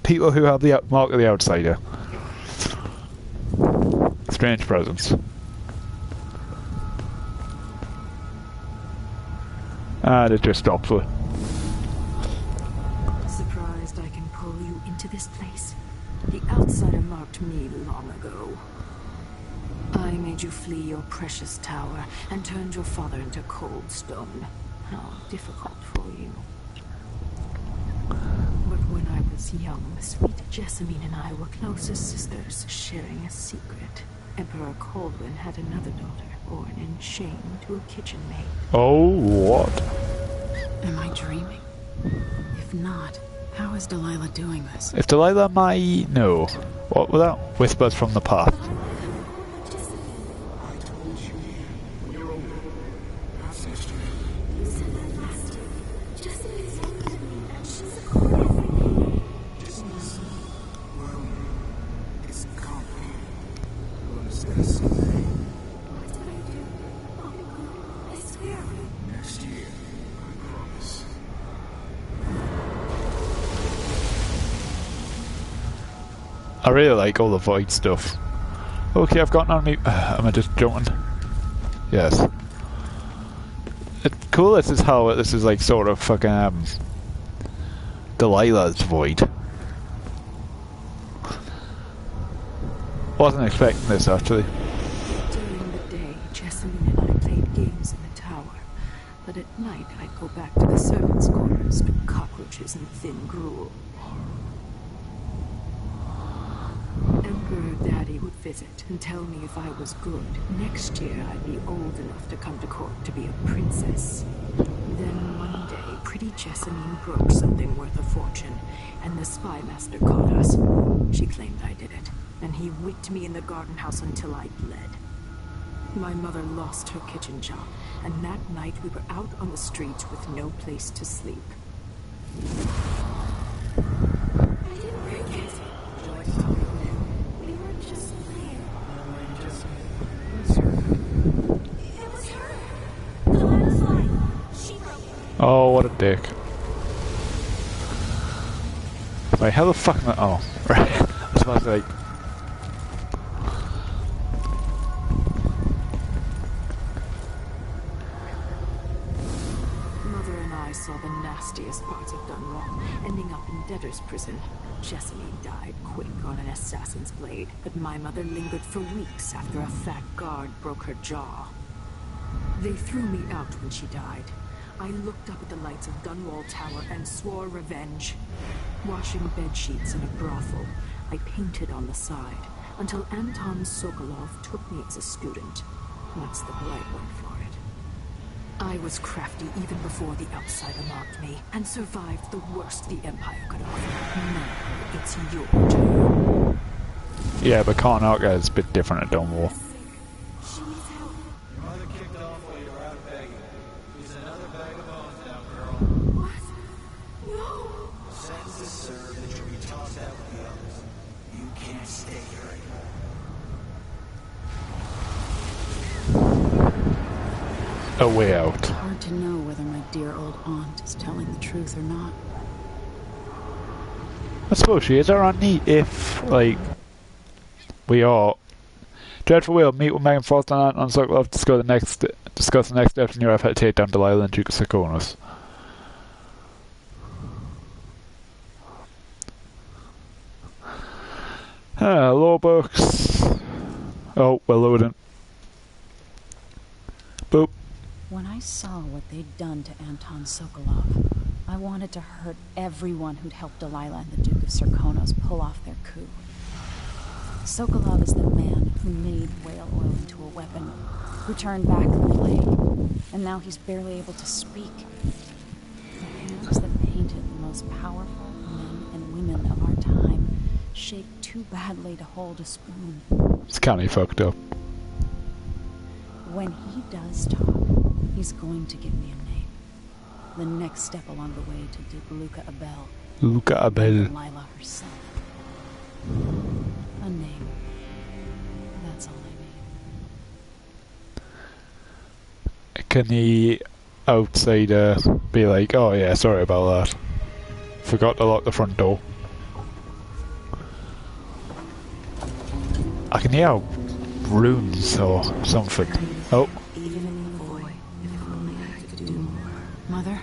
people who have the mark of the outsider. Strange presence. And it just stops her. Surprised I can pull you into this place? The outsider marked me long ago. I made you flee your precious tower and turned your father into cold stone. How difficult for you. But when I was young, sweet Jessamine and I were close as sisters, sharing a secret. Emperor Coldwin had another daughter, born in shame to a kitchen maid. Oh, what? Am I dreaming? If not, how is Delilah doing this? If Delilah might know. What was that? Whispers from the path. I really like all the void stuff. Okay, I've gotten on me. Am I just jumping? Yes. It's cool. This is how this is like sort of fucking Delilah's void. Wasn't expecting this actually. During the day, Jessamine and I played games in the tower, but at night I'd go back to the servants' quarters for cockroaches and thin gruel. Emperor Daddy would visit and tell me if I was good. Next year I'd be old enough to come to court to be a princess. Then one day, pretty Jessamine broke something worth a fortune, and the spy master caught us. She claimed I did it, and he whipped me in the garden house until I bled. My mother lost her kitchen job, and that night we were out on the streets with no place to sleep. Oh, what a dick. Wait, how the fuck am I... Oh, right. I was about to like... Mother and I saw the nastiest parts of Dunwall, ending up in debtor's prison. Jessamine died quick on an assassin's blade, but my mother lingered for weeks after a fat guard broke her jaw. They threw me out when she died. I looked up at the lights of Dunwall Tower and swore revenge. Washing bedsheets in a brothel, I painted on the side, until Anton Sokolov took me as a student. That's the polite word for it. I was crafty even before the outsider marked me, and survived the worst the Empire could offer. Now, it's your turn. Yeah, but Karnataka is a bit different at Dunwall. A way out. It's hard to know whether my dear old aunt is telling the truth or not. I suppose she is our auntie if, like, we are. Dreadful will meet with Megan Foster and Anton Sokolov to discuss the next steps in your effort to take down Delilah and Duke of Sarkonos. Law books. Oh, we're loading. Boop. When I saw what they'd done to Anton Sokolov, I wanted to hurt everyone who'd helped Delilah and the Duke of Sarkonos pull off their coup. Sokolov is the man who made whale oil into a weapon, who turned back the plague, and now he's barely able to speak. The hands that painted the most powerful men and women of our time shake too badly to hold a spoon. It's kinda fucked up. When he does talk, he's going to give me a name. The next step along the way to Duke Luca Abel. Luca Abel. Delilah herself. A name. That's all I need. Can the outsider be like, oh yeah, sorry about that. Forgot to lock the front door. I can hear runes or something. Oh. Mother?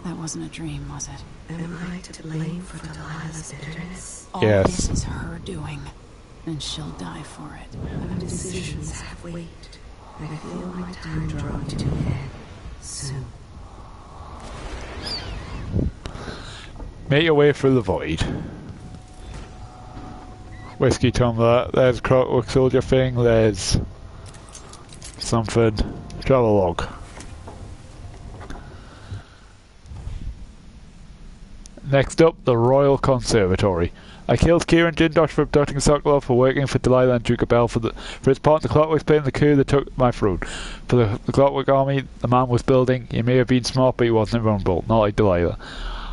That wasn't a dream, was it? Am I to blame for Delilah's bitterness? All Yes. this is her doing, and she'll die for it. Her decisions have weight. I feel my time drawing to an end soon. Make your way through the void. Whiskey tumbler, there's a clockwork soldier thing, there's something. Travel log. Next up, the Royal Conservatory. I killed Kieran Jindosh for abducting Sokolov, for working for Delilah and Duke of Bell, for his part in the Clockworks playing the coup that took my throne. For the Clockwork army the man was building, he may have been smart, but he wasn't invulnerable, not like Delilah.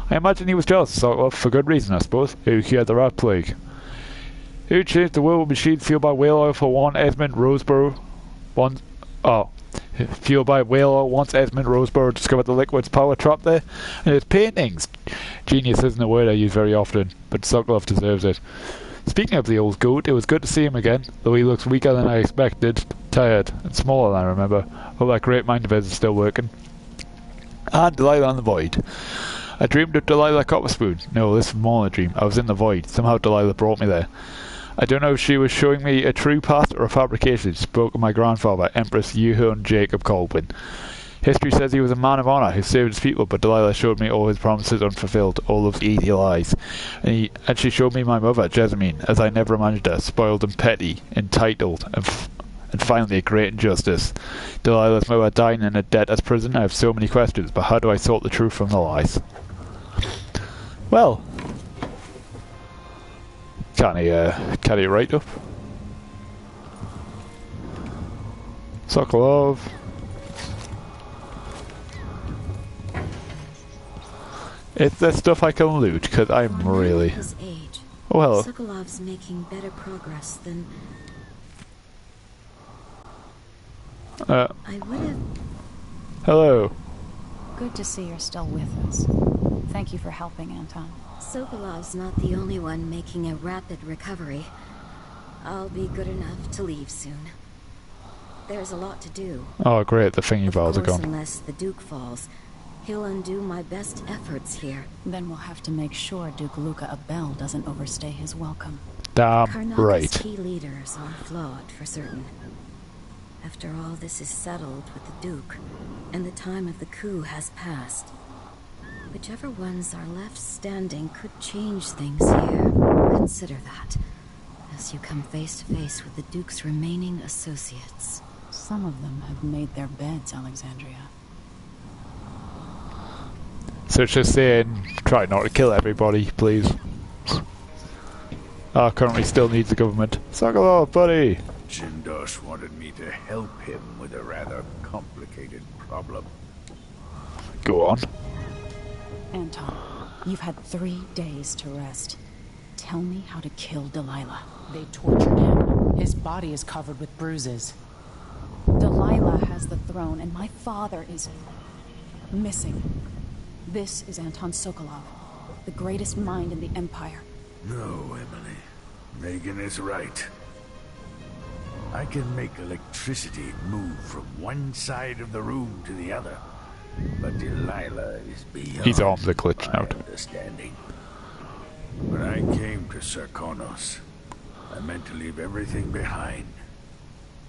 I imagine he was jealous of Sokolov, for good reason I suppose. He had the rat plague. Who changed the world with machines fueled by whale oil for one Esmond Roseborough? Fueled by whale oil once Esmond Roseborough discovered the liquid's power trapped there. And his paintings. Genius isn't a word I use very often, but Sokolov deserves it. Speaking of the old goat, it was good to see him again, though he looks weaker than I expected, tired, and smaller than I remember. Hope that great mind of his is still working. And Delilah in the void. I dreamed of Delilah Copperspoon. No, this was more than a dream. I was in the void. Somehow Delilah brought me there. I don't know if she was showing me a true path or a fabrication. She spoke of my grandfather, Empress Yuhun Jacob Colwyn. History says he was a man of honour who saved his people, but Delilah showed me all his promises unfulfilled, all those easy lies. And she showed me my mother, Jessamine, as I never imagined her, spoiled and petty, entitled, and finally a great injustice. Delilah's mother dying in a debtor's prison. I have so many questions, but how do I sort the truth from the lies? Well, can he write up? Sokolov. Is there stuff I can loot? Because I'm really... His age, Oh, hello. Sokolov's making better progress than I would have. Hello. Good to see you're still with us. Thank you for helping, Anton. Sokolov's not the only one making a rapid recovery. I'll be good enough to leave soon. There's a lot to do. Oh, great, the thingy Of balls are course, gone. unless the Duke falls, he'll undo my best efforts here. Then we'll have to make sure Duke Luca Abel doesn't overstay his welcome. Damn Karnaka's right. key leaders are flawed, for certain. After all this is settled with the Duke, and the time of the coup has passed, whichever ones are left standing could change things here. Consider that, as you come face to face with the Duke's remaining associates. Some of them have made their beds, Alexandria. So it's just saying, try not to kill everybody, please. Our country still needs the government. Sokolov, buddy! Jindosh wanted me to help him with a rather complicated problem. Go on. Anton, you've had 3 days to rest. Tell me how to kill Delilah. They tortured him. His body is covered with bruises. Delilah has the throne, and my father is missing. This is Anton Sokolov, the greatest mind in the Empire. No, Emily. Megan is right. I can make electricity move from one side of the room to the other. But Delilah is beyond His arms are glitched my out. understanding. When I came to Sarkonos, I meant to leave everything behind.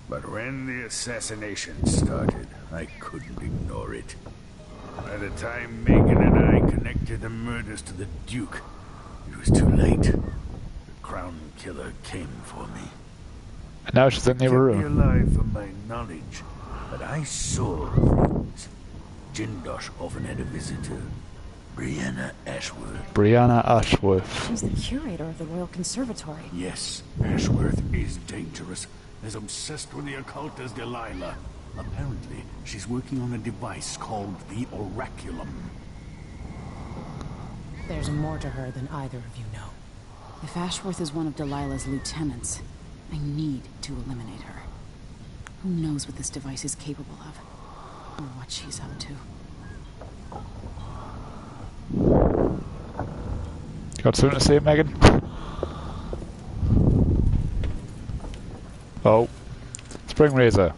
But when the assassination started, I couldn't ignore it. By the time Megan and I connected the murders to the Duke, it was too late. The Crown Killer came for me. And now she's in the other Kept me room. alive from my knowledge, but I saw things. Jindosh often had a visitor, Brianna Ashworth. Brianna Ashworth. She's the curator of the Royal Conservatory. Yes, Ashworth is dangerous, as obsessed with the occult as Delilah. Apparently, she's working on a device called the Oraculum. There's more to her than either of you know. If Ashworth is one of Delilah's lieutenants, I need to eliminate her. Who knows what this device is capable of, or what she's up to. Got something to say, Megan? Oh, Spring Razor.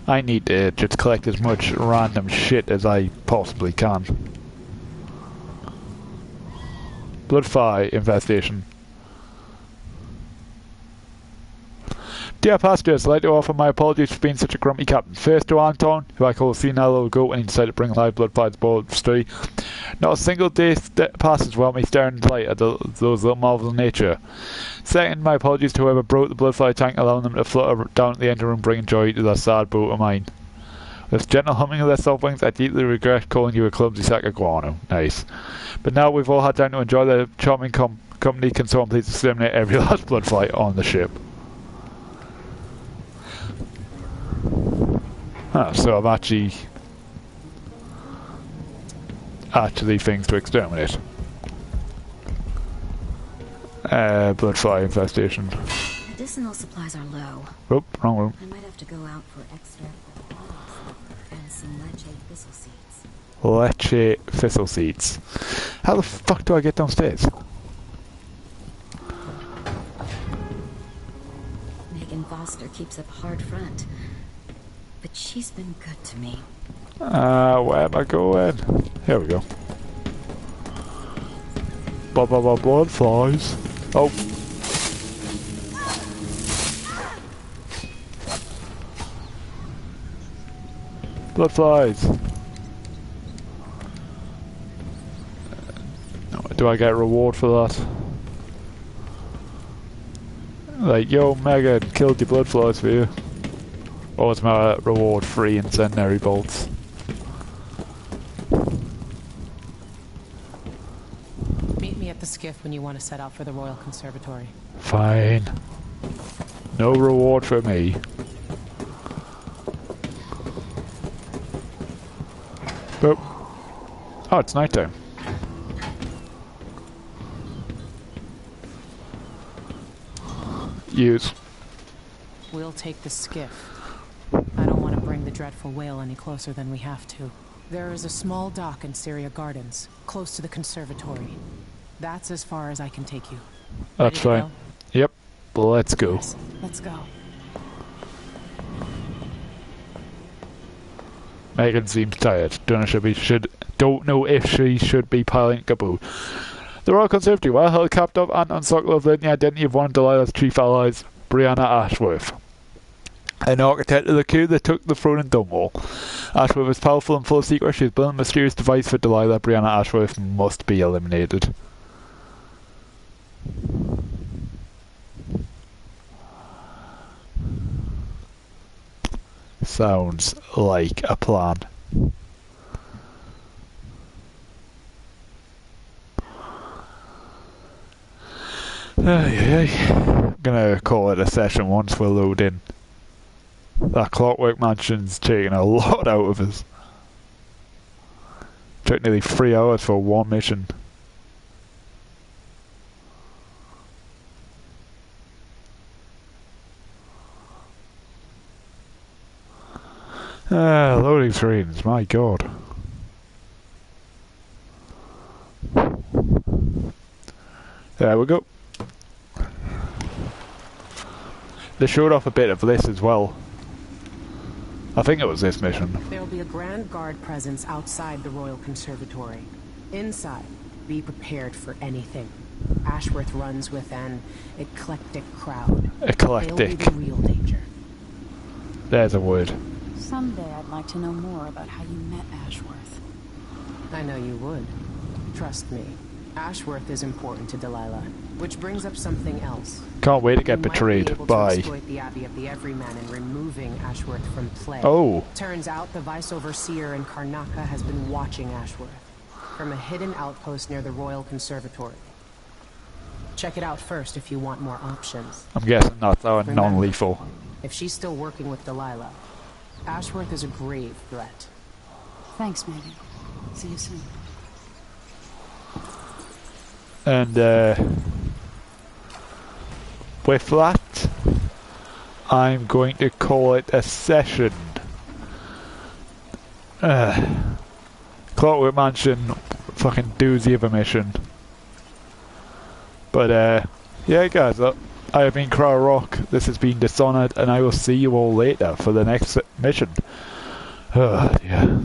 I need to just collect as much random shit as I possibly can. Bloodfly infestation. Dear passengers, I'd like to offer my apologies for being such a grumpy captain. First to Anton, who I call a senile little goat when he decided to bring live bloodflies aboard the story. Not a single day passes without me staring in delight at those little marvels of nature. Second, my apologies to whoever broke the bloodfly tank, allowing them to flutter down to the engine room, bringing joy to their sad boat of mine. With gentle humming of their soft wings, I deeply regret calling you a clumsy sack of guano. Nice. But now we've all had time to enjoy their charming company, can someone please exterminate every last bloodfly on the ship? So I've actually things to exterminate. Bloodfly infestation. Medicinal supplies are low. Oh, wrong room. I might have to go out for extract of olives and some leche thistle seeds. Leche thistle seeds. How the fuck do I get downstairs? Megan Foster keeps up a hard front, but she's been good to me. Where am I going? Here we go. Blood flies. Oh. Blood flies. Do I get a reward for that? Like, yo, Megan, killed your blood flies for you. Or was my reward free incendiary bolts? Meet me at the skiff when you want to set out for the Royal Conservatory. Fine. No reward for me. But, oh, it's nighttime. Use. We'll take the skiff. I don't want to bring the dreadful whale any closer than we have to. There is a small dock in Syria Gardens, close to the conservatory. That's as far as I can take you. That's fine. Go? Yep. Let's go. Yes, let's go. Megan seems tired. Don't know if she should be piling Kaboo. The Royal Conservatory, while held captive, Anton Sokolov learned the identity of one of Delilah's chief allies, Brianna Ashworth, an architect of the coup that took the throne in Dunwall. Ashworth is powerful and full of secrets. She's built a mysterious device for Delilah. Brianna Ashworth must be eliminated. Sounds like a plan. I'm gonna call it a session once we're loading. That Clockwork Mansion's taking a lot out of us. Took nearly 3 hours for one mission. Loading screens, my god. There we go. They showed off a bit of this as well. I think it was this mission. There will be a Grand Guard presence outside the Royal Conservatory. Inside, be prepared for anything. Ashworth runs with an eclectic crowd. Eclectic. They'll be the real danger. There's a word. Someday I'd like to know more about how you met Ashworth. I know you would. Trust me. Ashworth is important to Delilah, which brings up something else. Can't wait to get You might betrayed be able by... to exploit the Abbey of the Everyman in removing Ashworth from play. Oh. Turns out the Vice Overseer in Karnaca has been watching Ashworth from a hidden outpost near the Royal Conservatory. Check it out first if you want more options. I'm guessing that's our Remember, non-lethal. if she's still working with Delilah, Ashworth is a grave threat. Thanks, Megan. See you soon. And with that, I'm going to call it a session. Clockwork Mansion, fucking doozy of a mission. But yeah guys, I have been Crow Rock. This has been Dishonored, and I will see you all later for the next mission. Oh, dear.